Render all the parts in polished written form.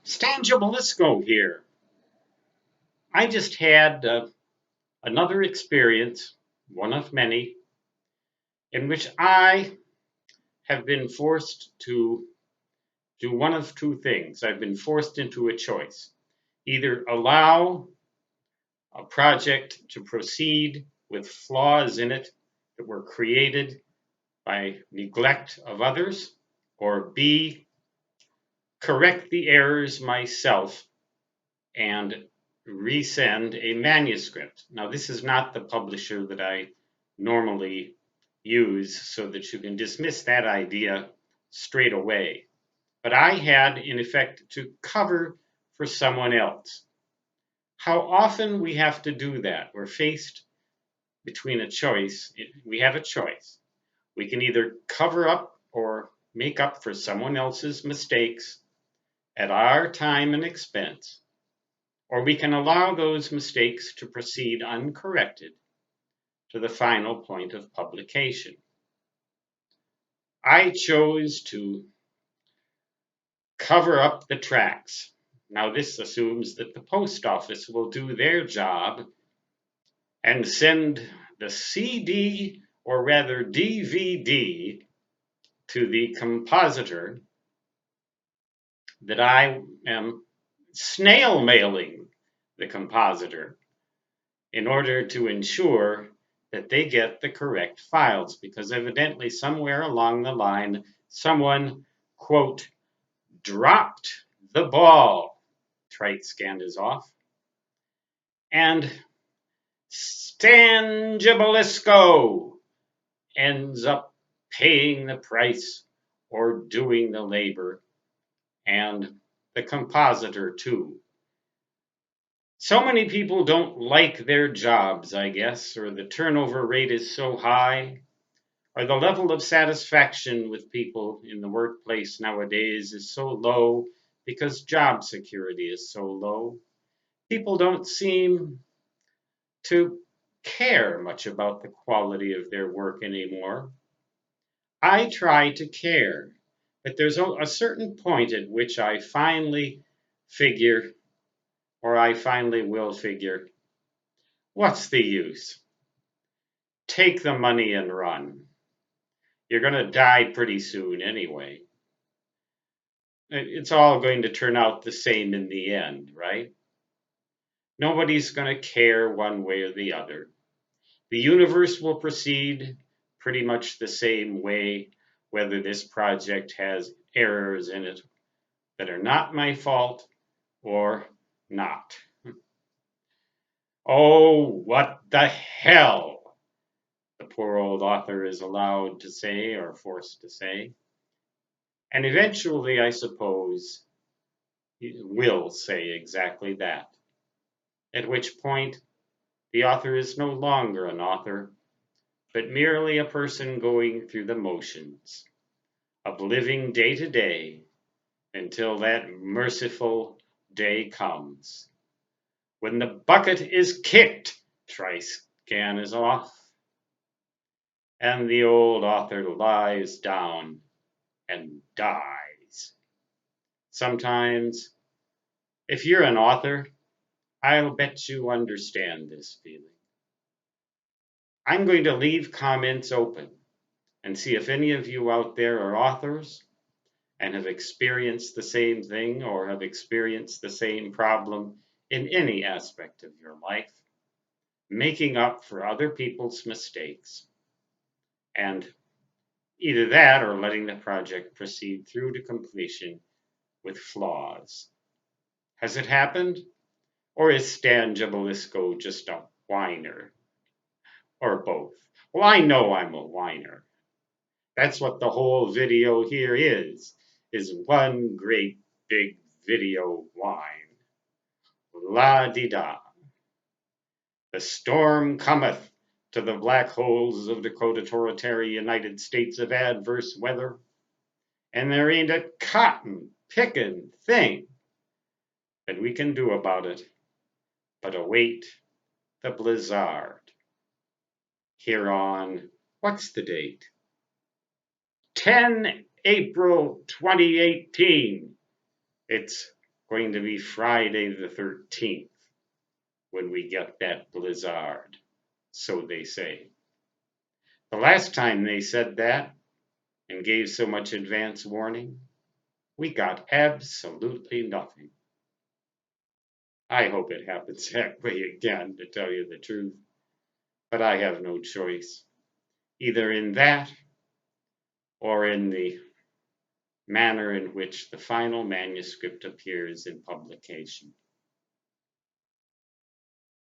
Stan Jabalisco here. I just had another experience, one of many, in which I have been forced to do one of two things. I've been forced into a choice. Either allow a project to proceed with flaws in it that were created by neglect of others, or B, correct the errors myself and resend a manuscript. Now, this is not the publisher that I normally use, so that you can dismiss that idea straight away. But I had, in effect, to cover for someone else. How often we have to do that? We're faced between a choice. We have a choice. We can either cover up or make up for someone else's mistakes at our time and expense, or we can allow those mistakes to proceed uncorrected to the final point of publication. I chose to cover up the tracks. Now, this assumes that the post office will do their job and send the CD, or rather DVD, to the compositor that I am snail mailing the compositor in order to ensure that they get the correct files, because evidently somewhere along the line someone, quote, dropped the ball. Trite scan is off. And Stan Jabalisco ends up paying the price or doing the labor, and the compositor too. So many people don't like their jobs, I guess, or the turnover rate is so high, or the level of satisfaction with people in the workplace nowadays is so low because job security is so low. People don't seem to care much about the quality of their work anymore. I try to care, but there's a certain point at which I finally figure, or I finally will figure, what's the use? Take the money and run. You're going to die pretty soon anyway. It's all going to turn out the same in the end, right? Nobody's going to care one way or the other. The universe will proceed pretty much the same way, whether this project has errors in it that are not my fault or not. Oh, what the hell, the poor old author is allowed to say or forced to say. And eventually, I suppose, he will say exactly that. At which point, the author is no longer an author, but merely a person going through the motions of living day to day until that merciful day comes. When the bucket is kicked, Triscan is off, and the old author lies down and dies. Sometimes, if you're an author, I'll bet you understand this feeling. I'm going to leave comments open and see if any of you out there are authors and have experienced the same thing or have experienced the same problem in any aspect of your life, making up for other people's mistakes, and either that or letting the project proceed through to completion with flaws. Has it happened? Or is Stan Jabalisco just a whiner? Or both? Well, I know I'm a whiner. That's what the whole video here is one great big video whine. La-di-da. The storm cometh to the black holes of the Dakota United States of adverse weather, and there ain't a cotton pickin' thing that we can do about it but await the blizzard. Here on, what's the date? 10 April 2018. It's going to be Friday the 13th when we get that blizzard, so they say. The last time they said that and gave so much advance warning, we got absolutely nothing. I hope it happens that way again, to tell you the truth, but I have no choice, either in that or in the manner in which the final manuscript appears in publication.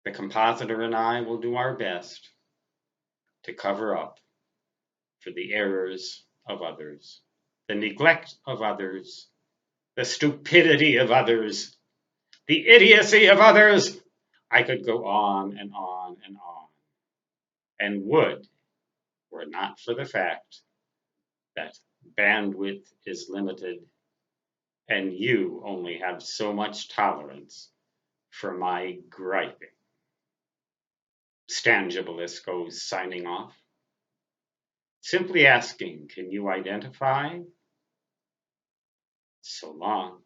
The compositor and I will do our best to cover up for the errors of others, the neglect of others, the stupidity of others, the idiocy of others. I could go on and on and on, and would, were it not for the fact that bandwidth is limited and you only have so much tolerance for my griping. Stangibelisco signing off. Simply asking, can you identify? So long.